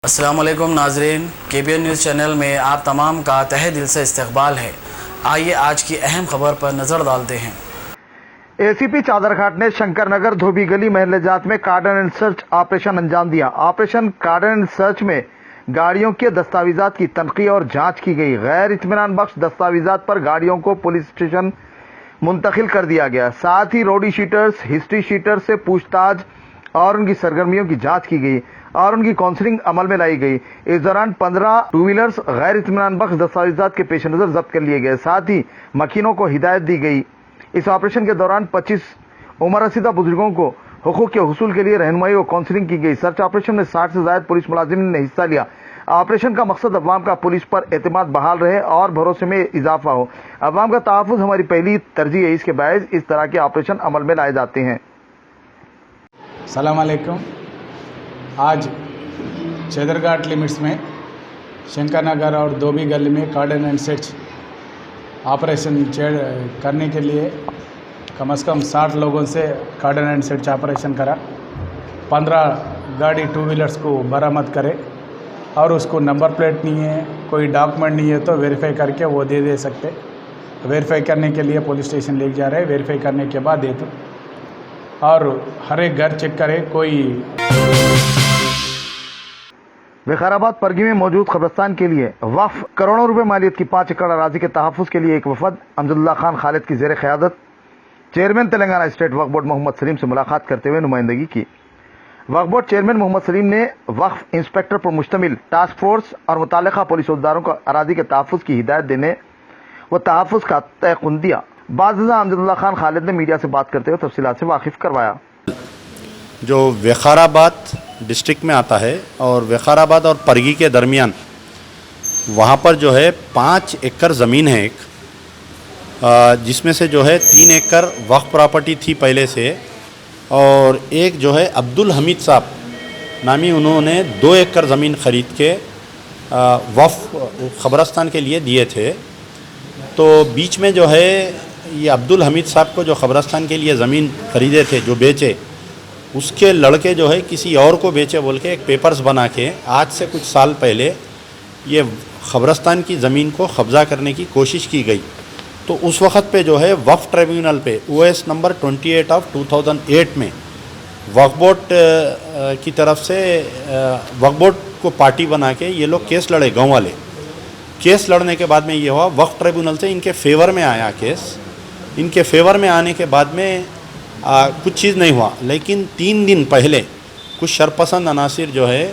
अस्सलाम वालेकुम नाजरीन, KBN न्यूज़ चैनल में आप तमाम का तहे दिल से इस्तकबाल है। आइए आज की अहम खबर पर नज़र डालते हैं। ACP चादरघाट ने शंकर नगर धोबी गली महल्ले जात में कार्डन एंड सर्च ऑपरेशन अंजाम दिया। ऑपरेशन कार्डन एंड सर्च में गाड़ियों के दस्तावेजात की तनकी और जांच की गई। गैर इत्मीनान बख्श दस्तावेजात पर गाड़ियों को पुलिस स्टेशन मुंतकिल कर दिया गया। साथ ही रोडी शीटर्स, हिस्ट्री शीटर्स से पूछताछ और उनकी सरगर्मियों की जांच की गई और उनकी काउंसलिंग अमल में लाई गई। इस दौरान 15 टू व्हीलर्स गैर इत्मीनान बख्श दस्तावेजात के पेश नजर जब्त कर लिए गए। साथ ही मकीनों को हिदायत दी गई। इस ऑपरेशन के दौरान 25 उम्र रसीदा बुजुर्गों को हुकूक के हुसूल के लिए रहनुमाई और काउंसलिंग की गई। सर्च ऑपरेशन में 60 से ज्यादा पुलिस मुलाजिमीन ने हिस्सा लिया। ऑपरेशन का मकसद अवाम का पुलिस पर एतमाद बहाल रहे और भरोसे में इजाफा हो। अवाम का तहफ़्फ़ुज़ हमारी पहली तरजीह है, इसके बायस इस तरह के ऑपरेशन अमल में लाए जाते हैं। सलाम अलैकुम। आज चादरघाट लिमिट्स में शंकर नगर और धोबी गली में कार्डन एंड सर्च ऑपरेशन करने के लिए कम से कम 60 लोगों से कार्डन एंड सर्च ऑपरेशन करा। 15 गाड़ी टू व्हीलर्स को बरामद करे और उसको नंबर प्लेट नहीं है, कोई डॉक्यूमेंट नहीं है तो वेरीफाई करके वो दे सकते। वेरीफाई करने के लिए पुलिस स्टेशन ले जा रहे हैं। वेरीफाई करने के बाद दे दो और हर एक घर चेक करे। कोई विकाराबाद परगी में मौजूद कब्रिस्तान के लिए वक्फ करोड़ों रुपए मालियत की 5 एकड़ अराजी के तहफ़्फ़ुज़ के लिए एक वफद अमजदुल्ला खान खालिद की ज़ेर क़यादत चेयरमैन तेलंगाना स्टेट वक्फ बोर्ड मोहम्मद सलीम से मुलाकात करते हुए नुमाइंदगी की। वक्फ बोर्ड चेयरमैन मोहम्मद सलीम ने वक्फ इंस्पेक्टर पर मुश्तमिल टास्क फोर्स और मुताल्लिक़ा पुलिस अहदेदारों को अराजी के तहफ़्फ़ुज़ की हिदायत देने व तहफ़्फ़ुज़ का तयक़ुन दिया। बाज़ अमजदुल्ला खान खालिद ने मीडिया से बात करते हुए तफसीलात से वाकिफ़ करवाया। जो विकाराबाद डिस्ट्रिक्ट में आता है और विकाराबाद और परगी के दरमियान वहाँ पर जो है 5 एकड़ ज़मीन है एक, जिसमें से जो है 3 एकड़ वक्फ प्रॉपर्टी थी पहले से और एक जो है अब्दुल हमीद साहब नामी उन्होंने 2 एकड़ ज़मीन ख़रीद के वक्फ क़ब्रिस्तान के लिए दिए थे। तो बीच में जो है ये अब्दुल हमीद साहब को जो क़ब्रिस्तान के लिए ज़मीन ख़रीदे थे, जो बेचे, उसके लड़के जो है किसी और को बेचे बोल के एक पेपर्स बना के आज से कुछ साल पहले ये क़ब्रिस्तान की ज़मीन को कब्ज़ा करने की कोशिश की गई। तो उस वक़्त पे जो है वक्फ ट्रिब्यूनल पे OS नंबर 28 ऑफ 2008 में वक्फ बोर्ड की तरफ से वक्फ बोर्ड को पार्टी बना के ये लोग केस लड़े। गाँव वाले केस लड़ने के बाद में ये हुआ वक्फ ट्रिब्यूनल से इनके फेवर में आया केस। इनके फेवर में आने के बाद में कुछ चीज़ नहीं हुआ, लेकिन 3 दिन पहले कुछ शरपसंद अनासिर जो है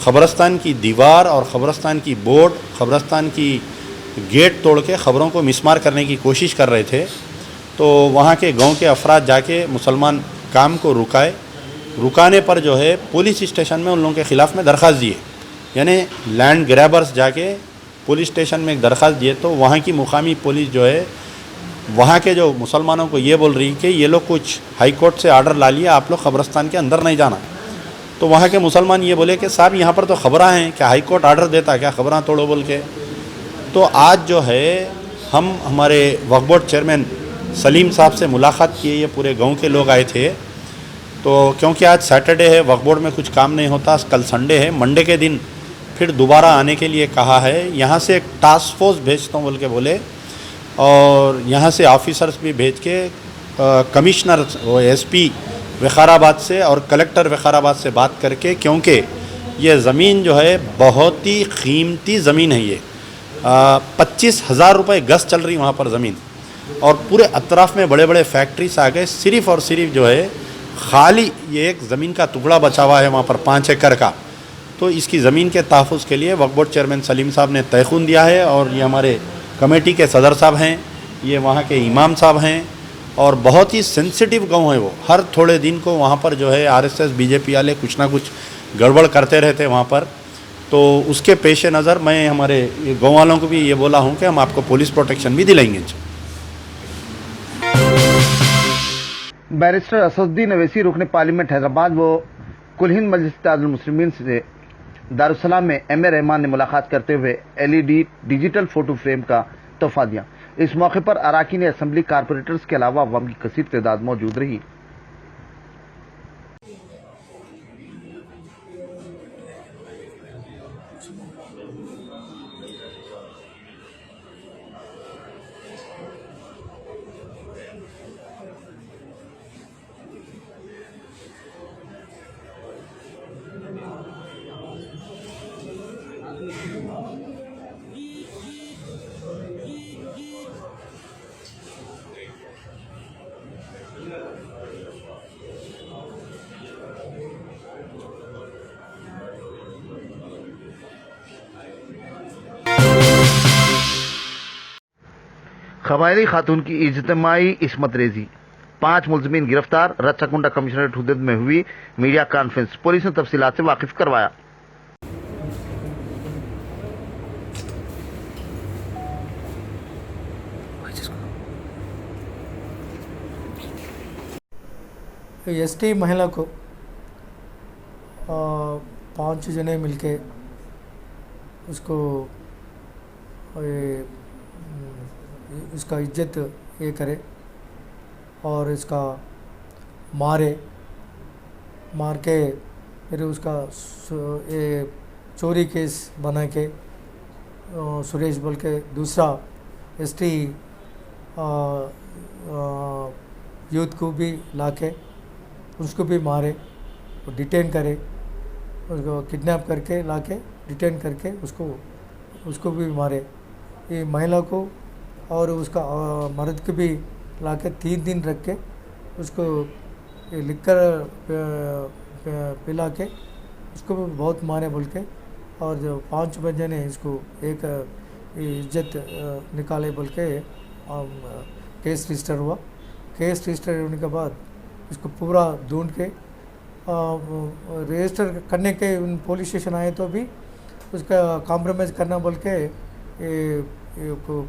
क़ब्रिस्तान की दीवार और क़ब्रिस्तान की बोर्ड, क़ब्रिस्तान की गेट तोड़ के ख़बरों को मिसमार करने की कोशिश कर रहे थे। तो वहाँ के गांव के अफराद जाके मुसलमान काम को रुकाने पर जो है पुलिस स्टेशन में उन लोगों के ख़िलाफ़ में दरख्वास्त दिए, यानी लैंड ग्रैबर्स जाके पुलिस स्टेशन में एक दरख्वास्त दिए। तो वहाँ की मुकामी पुलिस जो है वहाँ के जो मुसलमानों को ये बोल रही कि ये लोग कुछ हाई कोर्ट से आर्डर ला लिया, आप लोग क़ब्रिस्तान के अंदर नहीं जाना। तो वहाँ के मुसलमान ये बोले कि साहब यहाँ पर तो ख़बरां हैं, क्या हाई कोर्ट आर्डर देता क्या ख़बरां तोड़ो बोल के। तो आज जो है हम हमारे वक्फ बोर्ड चेयरमैन सलीम साहब से मुलाकात किए। ये पूरे गाँव के लोग आए थे। तो क्योंकि आज सैटरडे है, वक्फ बोर्ड में कुछ काम नहीं होता, कल संडे है, मंडे के दिन फिर दोबारा आने के लिए कहा है। यहाँ से एक टास्क फोर्स भेजता हूँ बोल के बोले और यहाँ से ऑफिसर्स भी भेज के कमिश्नर वो SP विकाराबाद से और कलेक्टर विकाराबाद से बात करके, क्योंकि ये ज़मीन जो है बहुत ही कीमती ज़मीन है। ये 25,000 रुपये गज़ चल रही वहाँ पर ज़मीन और पूरे अतराफ़ में बड़े बड़े फैक्ट्रीज आ गए। सिर्फ़ और सिर्फ जो है खाली ये एक ज़मीन का टुकड़ा बचा हुआ है वहाँ पर 5 एकड़ का। तो इसकी ज़मीन के तहफ़्फ़ुज़ के लिए वक्फ बोर्ड चेयरमैन सलीम साहब ने तयक़ुन दिया है और ये हमारे कमेटी के सदर साहब हैं, ये वहाँ के इमाम साहब हैं और बहुत ही सेंसिटिव गांव है वो। हर थोड़े दिन को वहाँ पर जो है RSS BJP वाले कुछ ना कुछ गड़बड़ करते रहते वहाँ पर। तो उसके पेश नज़र मैं हमारे गाँव वालों को भी ये बोला हूँ कि हम आपको पुलिस प्रोटेक्शन भी दिलाएंगे। बैरिस्टर असदुद्दीन अवैसी रुकने पार्लियामेंट हैदराबाद व कुल हिंद मजलिस इत्तेहादुल मुस्लिमीन से दारुस्सलाम में MA रहमान ने मुलाकात करते हुए LED डिजिटल फोटो फ्रेम का तोहफा दिया। इस मौके पर अराकीन असम्बली, कारपोरेटर्स के अलावा अवाम की कसीर तादाद मौजूद रही। खबायरी खातून की इज्तिमाई इस्मत रेजी, 5 मुलजमीन गिरफ्तार। रच्चाकुंडा कमिश्नरेट हुदूद में हुई मीडिया कॉन्फ्रेंस, पुलिस ने तफसीलात से वाकिफ करवाया। एसटी महिला को 5 जने मिलके उसको इसका इज्जत ये करे और इसका मार के फिर उसका ये चोरी केस बना के सुरेश बोल के दूसरा एसटी यूथ को भी लाके उसको भी मारे, डिटेन करे, उसको किडनैप करके लाके डिटेन करके उसको भी मारे। ये महिला को और उसका मर्द को भी लाके 3 दिन रख के उसको लिकर पिला के उसको भी बहुत मारे बोल के। और जो 5 बजे ने इसको एक इज्जत निकाले बोल के केस रजिस्टर हुआ। केस रजिस्टर होने के बाद इसको पूरा ढूंढ के रजिस्टर करने के उन पुलिस स्टेशन आए तो भी उसका कॉम्प्रोमाइज़ करना बोल के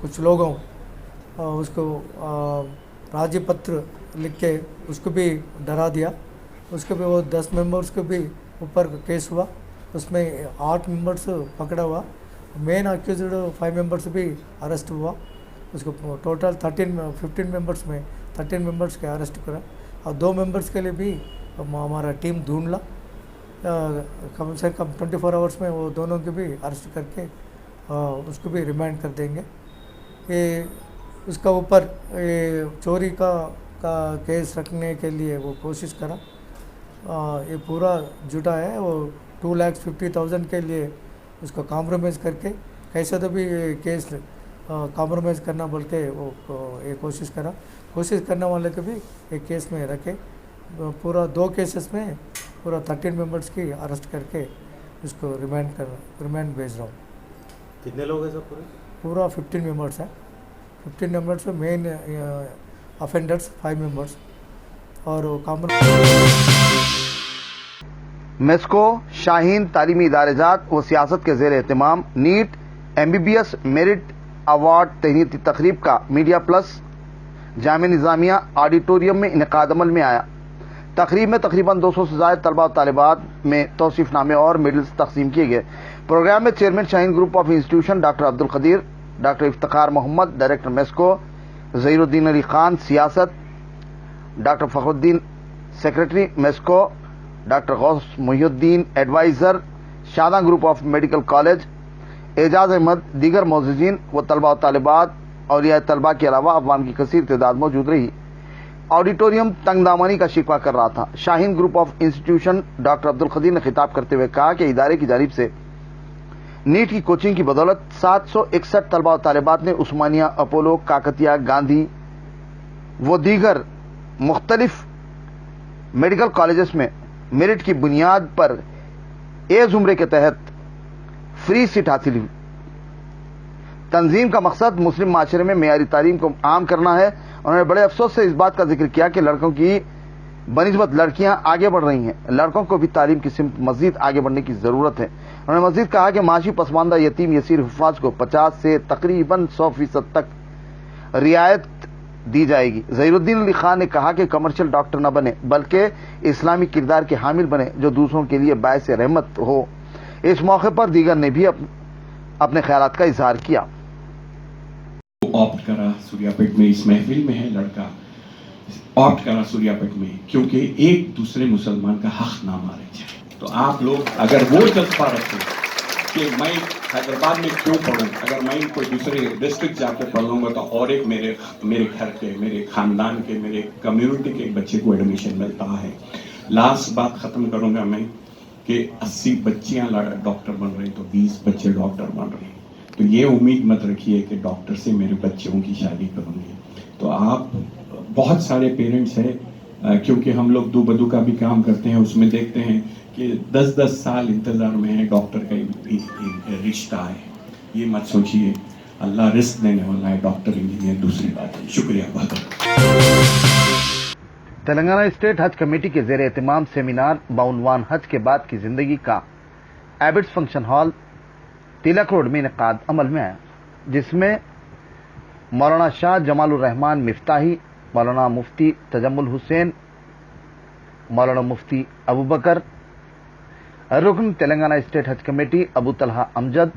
कुछ लोगों उसको राजी पत्र लिख के उसको भी डरा दिया। उसको भी वो 10 मेंबर्स को भी ऊपर केस हुआ, उसमें 8 मेंबर्स पकड़ा हुआ। मेन अक्यूज्ड 5 मेंबर्स भी अरेस्ट हुआ। उसको टोटल 15 मेंबर्स में 13 मेंबर्स के अरेस्ट करा और 2 मेंबर्स के लिए भी हमारा टीम ढूंढ ला। कम से कम 24 आवर्स में वो दोनों के भी अरेस्ट करके उसको भी रिमांड कर देंगे। ये उसका ऊपर ये चोरी का केस रखने के लिए वो कोशिश करा। ये पूरा जुटा है। वो 2,50,000 के लिए उसको कॉम्प्रोमाइज़ करके कैसे तो भी ये केस कॉम्प्रोमाइज़ करना बोल के वो ये कोशिश करा। कोशिश करने वाले को भी एक केस में रखे। पूरा 2 केसेस में पूरा 13 मेंबर्स की अरेस्ट करके उसको रिमांड भेज रहा हूँ। कितने लोग हैं सर पूरा 15 मेंबर्स हैं। 15 मेंबर्स में मेन अफेंडर्स 5 मेंबर्स और मेस्को शाहीन तालीमी इदारेजात व सियासत के ज़ेर एहतमाम नीट MBBS मेरिट अवार्ड तहनीती तकरीब का media plus Jamia Nizamia auditorium में इनेकाद अमल में आया। तकरीब में तकरीबन 200 से ज़ायद तलबा और तालिबात में तौसीफ़नामे और मेडल्स तकसीम किए गए। प्रोग्राम में chairman Shaheen group of institution doctor Abdul Qadeer, doctor Iftikhar Mohammed director MESCO, Zaheeruddin Ali Khan Siasat, doctor Fakhruddin secretary MESCO, doctor Ghouse Muhiuddin adviser Shadan group of medical college, Ejaz Ahmed, दीगर मौजूदीन व तलबा और तालिबात औलिया तलबा के अलावा अवाम की कसीर तादाद मौजूद रही। ऑडिटोरियम तंगदामनी का शिकवा कर रहा था। Shaheen group of institution doctor Abdul Qadir ने खिताब करते हुए कहा कि इदारे की जानिब से नीट की कोचिंग की बदौलत 761 तलबा और तालिबात ने उस्मानिया, अपोलो, काकतिया, गांधी व दीगर मुख्तलिफ मेडिकल कॉलेजेस में मेरिट की बुनियाद पर ए जुमरे के तहत फ्री सीट हासिल हुई। तंजीम का मकसद मुस्लिम माशरे में मेयारी तालीम को आम करना है। उन्होंने बड़े अफसोस से इस बात का जिक्र किया कि लड़कों की बनिस्बत लड़कियां आगे बढ़ रही हैं। लड़कों को भी तालीम की सिमत मजीद आगे बढ़ने की जरूरत है। उन्होंने मजीद कहा कि माशी पसमानदा यतीम यसीर हुफ्फाज को 50 से तकरीबन 100% तक रियायत दी जाएगी। ज़हीरुद्दीन अली खान ने कहा कि कमर्शियल डॉक्टर न बने बल्कि इस्लामी किरदार के हामिल बने जो दूसरों के लिए बायस रहमत हो। इस मौके पर दीगर ने भी अपने ख्यालात का इजहार किया। ऑप्ट करा सूर्यापेट में, इस महफिल में है लड़का, ऑप्ट करा सूर्यापेट में क्योंकि एक दूसरे मुसलमान का हक ना मारे जाए। तो आप लोग अगर वो जज्बा रखें कि मैं हैदराबाद में क्यों पढ़ूं, अगर मैं कोई दूसरे डिस्ट्रिक्ट जाकर पढ़ लूंगा तो और एक मेरे घर के, मेरे खानदान के, मेरे कम्युनिटी के एक बच्चे को एडमिशन मिलता है। लास्ट बात खत्म करूंगा मैं कि 80 बच्चियां डॉक्टर बन रही तो 20 बच्चे डॉक्टर बन रहे हैं। तो ये उम्मीद मत रखिए कि डॉक्टर से मेरे बच्चों की शादी करूंगी। तो आप बहुत सारे पेरेंट्स हैं, क्योंकि हम लोग दो बदू का भी काम करते हैं, उसमें देखते हैं कि 10-10 साल इंतज़ार में है डॉक्टर का रिश्ता है। ये मत सोचिए। अल्लाह रिस्क देने वाला है, डॉक्टर इंजीनियर दूसरी बात है। शुक्रिया बहुत। तेलंगाना स्टेट हज कमेटी के जेर एहतमाम सेमिनार बाउनवान हज के बाद की जिंदगी का एबिट्स फंक्शन हॉल तिलक रोड में इनेकाद अमल में आया, जिसमें मौलाना शाह जमालुर रहमान मिफ्ताही, मौलाना मुफ्ती तजम्मुल हुसैन, मौलाना मुफ्ती अबू बकर, रुकन तेलंगाना स्टेट हज कमेटी अबू तलहा अमजद,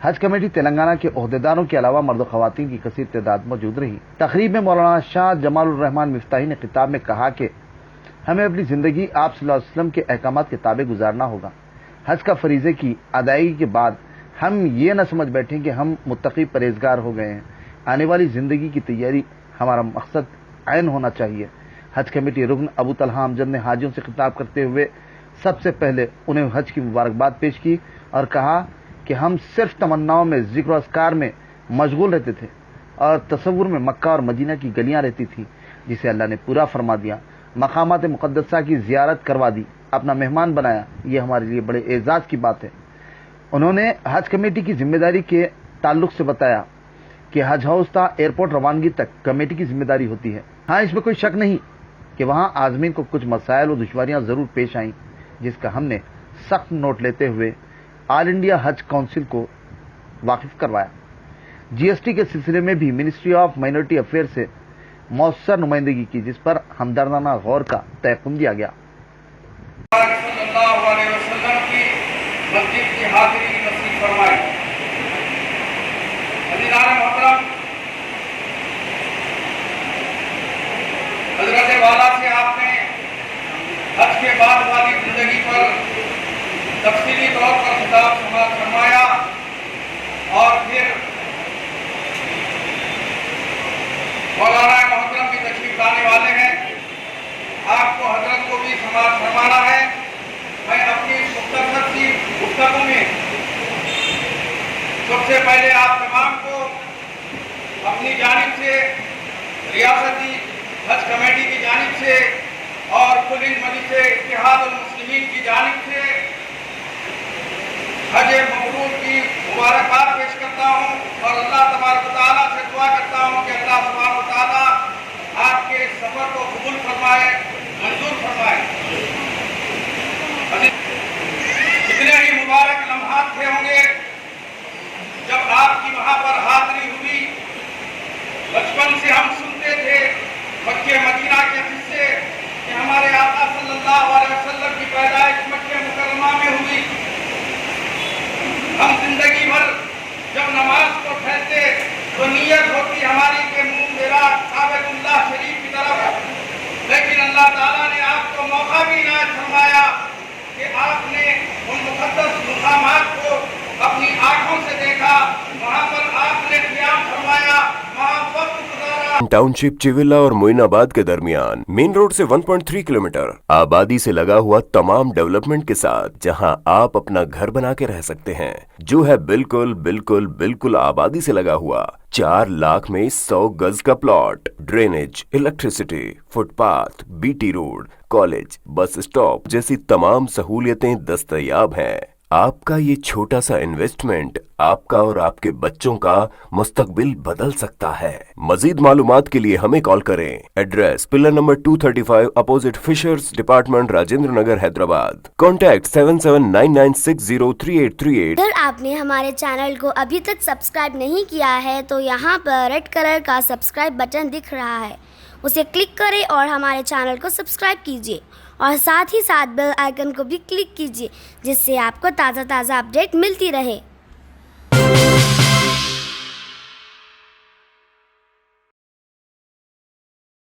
हज कमेटी तेलंगाना के ओहदेदारों के अलावा मर्द ख़वातीन की कसीर तादाद मौजूद रही। तकरीब में मौलाना शाह जमालुर रहमान मिफ्ताही ने खिताब में कहा कि हमें अपनी ज़िंदगी आप सल्लल्लाहु अलैहि वसल्लम के अहकामात के ताबे गुजारना होगा। हज का फरीज़े की अदायगी के बाद हम ये न समझ बैठें कि हम मुत्तकी परहेजगार हो गए हैं। आने वाली ज़िंदगी की तैयारी हमारा मकसद ऐन होना चाहिए। हज कमेटी रुकन अबू तलहा अमजद ने हाजियों से खिताब करते हुए सबसे पहले उन्हें हज की मुबारकबाद पेश की और कहा कि हम सिर्फ तमन्नाओं में, जिक्र और अस्कार में मशगूल रहते थे और तसव्वुर में मक्का और मदीना की गलियां रहती थी, जिसे अल्लाह ने पूरा फरमा दिया। मकामात मुक़द्दसा की ज़ियारत करवा दी, अपना मेहमान बनाया। ये हमारे लिए बड़े एजाज़ की बात है। उन्होंने हज कमेटी की जिम्मेदारी के ताल्लुक से बताया कि हज हाउस ता एयरपोर्ट रवानगी तक कमेटी की जिम्मेदारी होती है। हाँ, इसमें कोई शक नहीं कि वहाँ आज़मीन को कुछ मसाइल और दुश्वारियाँ ज़रूर पेश आईं, जिसका हमने सख्त नोट लेते हुए ऑल इंडिया हज काउंसिल को वाकिफ करवाया। जीएसटी के सिलसिले में भी मिनिस्ट्री ऑफ माइनॉरिटी अफेयर से मौसर नुमाइंदगी की, जिस पर हमदर्दाना गौर का तयक़ुन दिया गया। सल्लल्लाहु अलैहि वसल्लम की मस्जिद की हाज़िरी नसीब फरमाई। अज़ीज़ान मोहतरम, हज़रत वाला से आपने हज के बाद वाली जिंदगी पर तफसीली तौर पर खिताब फरमाया और फिर मौलाना मोहतरम की तशरीफ लाने वाले हैं। आपको हजरत को भी समाज फरमाना है। मैं अपनी मुख्तसर सी गुफ्तगू में सबसे पहले आप तमाम को अपनी जानिब से, रियासती हज कमेटी की जानिब से और कुल मजलिस इत्तेहाद मुस्लिमीन की जानिब से हज मबरूर की मुबारकबाद पेश करता हूँ और अल्लाह तबारक व तआला से दुआ करता हूँ कि अल्लाह सुब्हानहू व तआला आपके इस सफर को कबूल फरमाए, मंजूर फरमाए। कितने ही मुबारक लम्हात थे होंगे जब आपकी वहाँ पर हाजिरी हुई। बचपन से हम सुनते थे मक्के मदीना के किस्से कि हमारे आका सल्लल्लाहु अलैहि वसल्लम की पैदाइश मक्के मुकर्रमा में हुई। हम जिंदगी भर जब नमाज को ठहरते तो नीयत होती हमारी के मुंह मेरा काबतुल्लाह शरीफ की तरफ, लेकिन अल्लाह ताला ने आपको मौका भी इनायत फरमाया कि आपने उन मुक़द्दस मुकामात को अपनी आंखों से देखा। वहाँ पर आपने क़ियाम फरमाया, वहाँ वक्त गुजारा। टाउनशिप चिविला और मोइनाबाद के दरमियान मेन रोड से 1.3 किलोमीटर आबादी से लगा हुआ तमाम डेवलपमेंट के साथ, जहां आप अपना घर बना के रह सकते हैं, जो है बिल्कुल बिल्कुल बिल्कुल आबादी से लगा हुआ। 4 लाख में 100 गज का plot, drainage, electricity, footpath, BT road, college, bus stop जैसी तमाम सहूलियतें दस्तयाब हैं। आपका ये छोटा सा इन्वेस्टमेंट आपका और आपके बच्चों का मुस्तकबिल बदल सकता है। मजीद मालूमात के लिए हमें कॉल करें। Address pillar number 235 opposite fishers department, Rajendra Nagar, Hyderabad. Contact 7799603838। अगर आपने हमारे चैनल को अभी तक सब्सक्राइब नहीं किया है तो यहाँ पर रेड कलर का सब्सक्राइब बटन दिख रहा है, उसे क्लिक करें और हमारे चैनल को सब्सक्राइब कीजिए और साथ ही साथ बेल आइकन को भी क्लिक कीजिए, जिससे आपको ताज़ा अपडेट मिलती रहे।